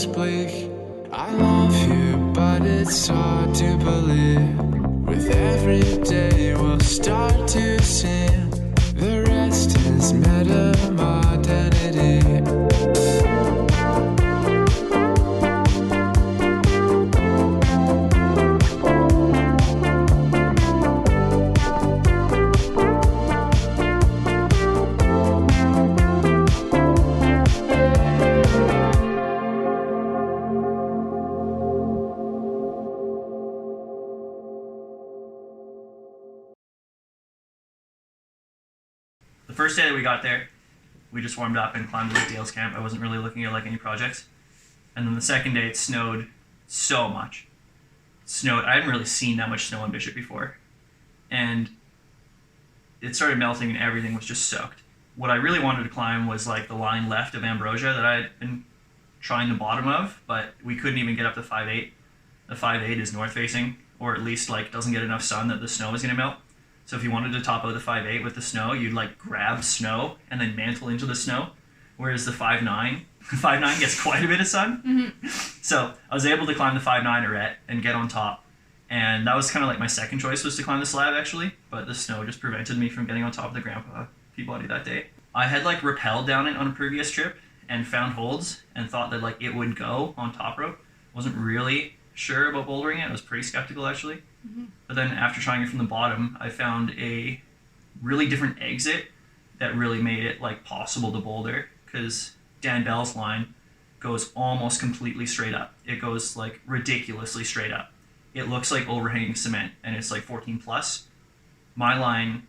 looks bleak. I love you, but it's hard to believe. With every day we'll start to sin. The rest is meta-modernity. The first day that we got there, we just warmed up and climbed Lake Dale's camp. I wasn't really looking at like any projects. And then the second day, it snowed so much. I hadn't really seen that much snow on Bishop before. And it started melting and everything was just soaked. What I really wanted to climb was like the line left of Ambrosia that I had been trying the bottom of, but we couldn't even get up to 5.8. The 5.8 is north facing, or at least like doesn't get enough sun that the snow is going to melt. So if you wanted to top out the 5.8 with the snow, you'd like grab snow and then mantle into the snow. Whereas the 5.9 gets quite a bit of sun. Mm-hmm. So I was able to climb the 5.9 arete and get on top. And that was kind of like my second choice, was to climb the slab actually. But the snow just prevented me from getting on top of the Grandpa Peabody that day. I had like rappelled down it on a previous trip and found holds and thought that like it would go on top rope. Wasn't really sure about bouldering it. I was pretty skeptical actually. Mm-hmm. But then after trying it from the bottom, I found a really different exit that really made it like possible to boulder, because Dan Bell's line goes almost completely straight up. It goes like ridiculously straight up. It looks like overhanging cement and it's like 14 plus. My line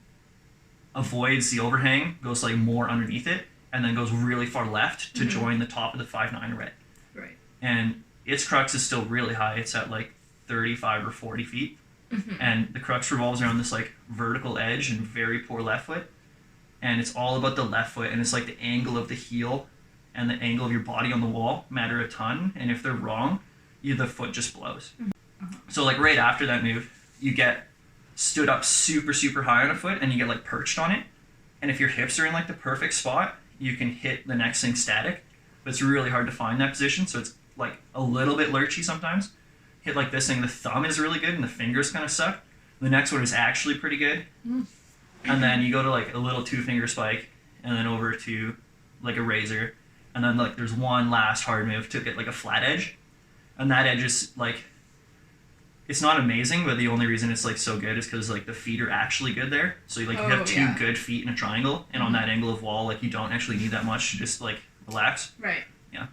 avoids the overhang, goes like more underneath it, and then goes really far left to join the top of the 5.9 arete. Right. And its crux is still really high. It's at like 35 or 40 feet. And the crux revolves around this like vertical edge and very poor left foot. And it's all about the left foot, and it's like the angle of the heel and the angle of your body on the wall matter a ton. And if they're wrong, the foot just blows. So like right after that move, you get stood up super, super high on a foot and you get like perched on it. And if your hips are in like the perfect spot, you can hit the next thing static. But it's really hard to find that position, so it's like a little bit lurchy sometimes. Hit like this thing, the thumb is really good and the fingers kind of suck. The next one is actually pretty good. And then you go to like a little 2-finger spike and then over to like a razor. And then like there's one last hard move to get like a flat edge. And that edge is like, it's not amazing, but the only reason it's like so good is because like the feet are actually good there. So you have two good feet in a triangle, and on that angle of wall, like you don't actually need that much to just like relax. Right. Yeah.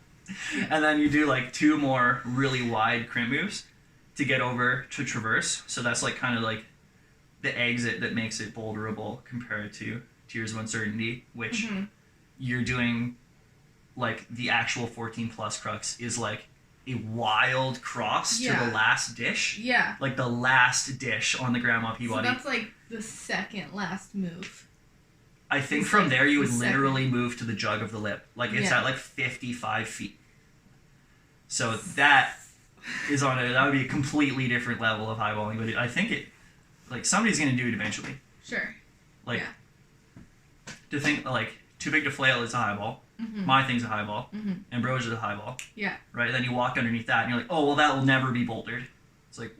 And then you do like 2 more really wide crimp moves to get over to traverse. So that's like kind of like the exit that makes it boulderable compared to Tears of Uncertainty, which you're doing like the actual 14 plus crux is like a wild cross to the last dish. Yeah. Like the last dish on the Grandma Peabody. So that's like the second last move. I think It's from like there you would the literally move to the jug of the lip. Like it's at like 55 feet. So that is on that would be a completely different level of highballing. But I think it, like somebody's going to do it eventually. Sure. Like to think like Too Big to Flail is a highball. My thing's a highball. Ambrosia's a highball. Yeah. Right? Then you walk underneath that and you're like, oh, well, that will never be bouldered. It's like,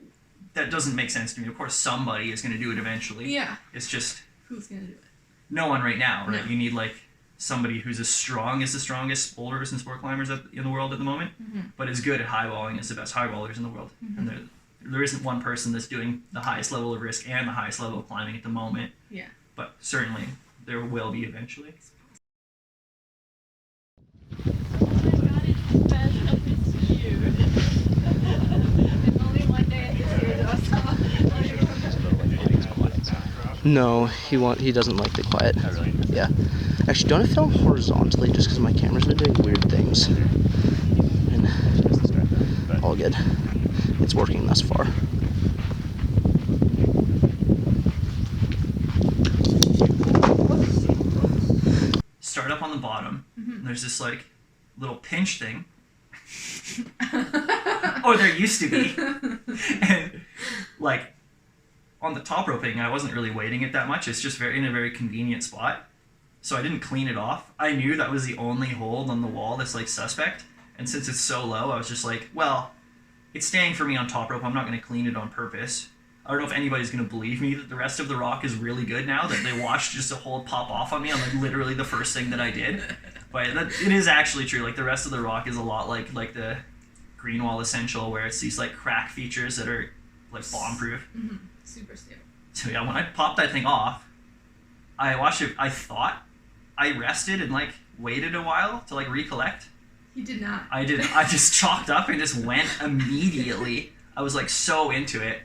that doesn't make sense to me. Of course, somebody is going to do it eventually. Yeah. It's just... Who's going to do it? No one right now, right? No. You need like somebody who's as strong as the strongest boulders and sport climbers in the world at the moment, but as good at highballing as the best highballers in the world. And there isn't one person that's doing the highest level of risk and the highest level of climbing at the moment. Yeah. But certainly there will be eventually. No, he doesn't like the quiet. Yeah. Actually, don't I film horizontally just because my camera's been doing weird things? And all good. It's working thus far. Start up on the bottom. There's this like little pinch thing. Or there used to be. And like on the top roping, I wasn't really weighting it that much. It's just in a very convenient spot. So I didn't clean it off. I knew that was the only hold on the wall that's like suspect. And since it's so low, I was just like, well, it's staying for me on top rope. I'm not going to clean it on purpose. I don't know if anybody's going to believe me that the rest of the rock is really good now, that they watched just a hole pop off on me on like literally the first thing that I did. But it is actually true. Like the rest of the rock is a lot like the Greenwall Essential, where it's these like crack features that are like bomb-proof. Mm-hmm. Super stable. So yeah, when I popped that thing off, I watched it. I thought I rested and like waited a while to like recollect. You did not. I did. I just chalked up and just went immediately. I was like so into it.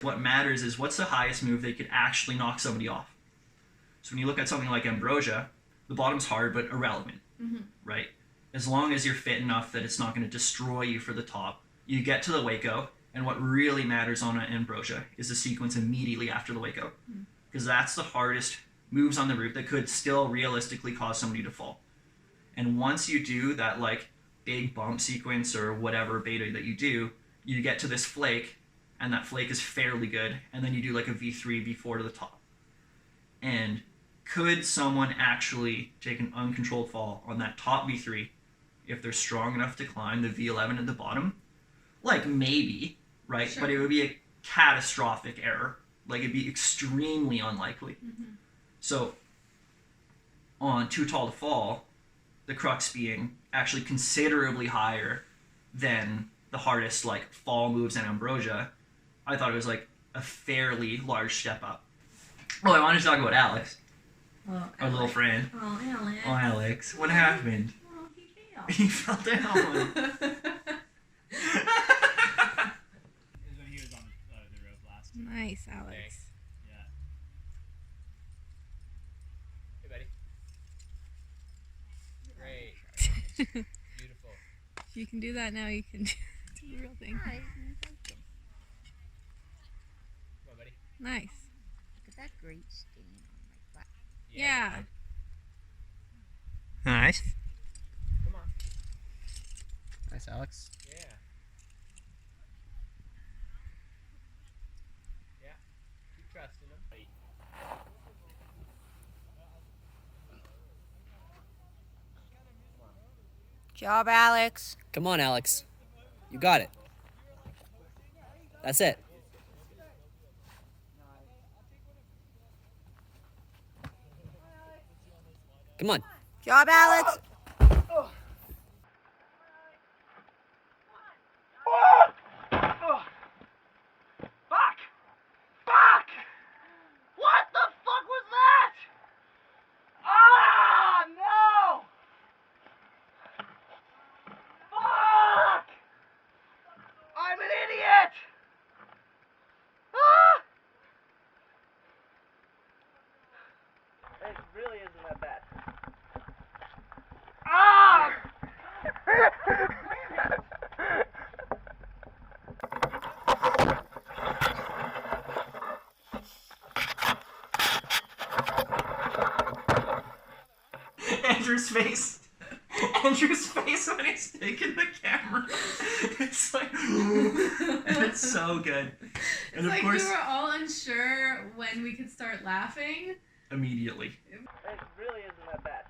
What matters is what's the highest move that could actually knock somebody off. So when you look at something like Ambrosia, the bottom's hard but irrelevant, right? As long as you're fit enough that it's not going to destroy you for the top, you get to the Waco, and what really matters on an Ambrosia is the sequence immediately after the Waco, because that's the hardest moves on the route that could still realistically cause somebody to fall. And once you do that like big bump sequence or whatever beta that you do, you get to this flake, and that flake is fairly good, and then you do like a V3, V4 to the top. And could someone actually take an uncontrolled fall on that top V3 if they're strong enough to climb the V11 at the bottom? Like maybe, right? Sure. But it would be a catastrophic error. Like it'd be extremely unlikely. So on Too Tall to Fall, the crux being actually considerably higher than the hardest like fall moves in Ambrosia, I thought it was like a fairly large step up. Oh, I wanted to talk about Alex, our little friend. Oh, Alex. Oh, Alex, what happened? Oh, he fell. He fell down. It was when he was on the rope last. Nice, Alex. day. Yeah. Hey, buddy. Great. Beautiful. If you can do that now, you can do the real thing. Come on, buddy. Nice. Look at that great stain on my butt. Yeah. Nice. Come on. Nice, Alex. Yeah. Job, Alex. Come on, Alex. You got it. That's it. Come on. Job, Alex. It really isn't that bad. Andrew's face. Andrew's face when he's taking the camera. It's like, and it's so good. And of Like course, we were all unsure when we could start laughing. immediately. It really isn't that bad.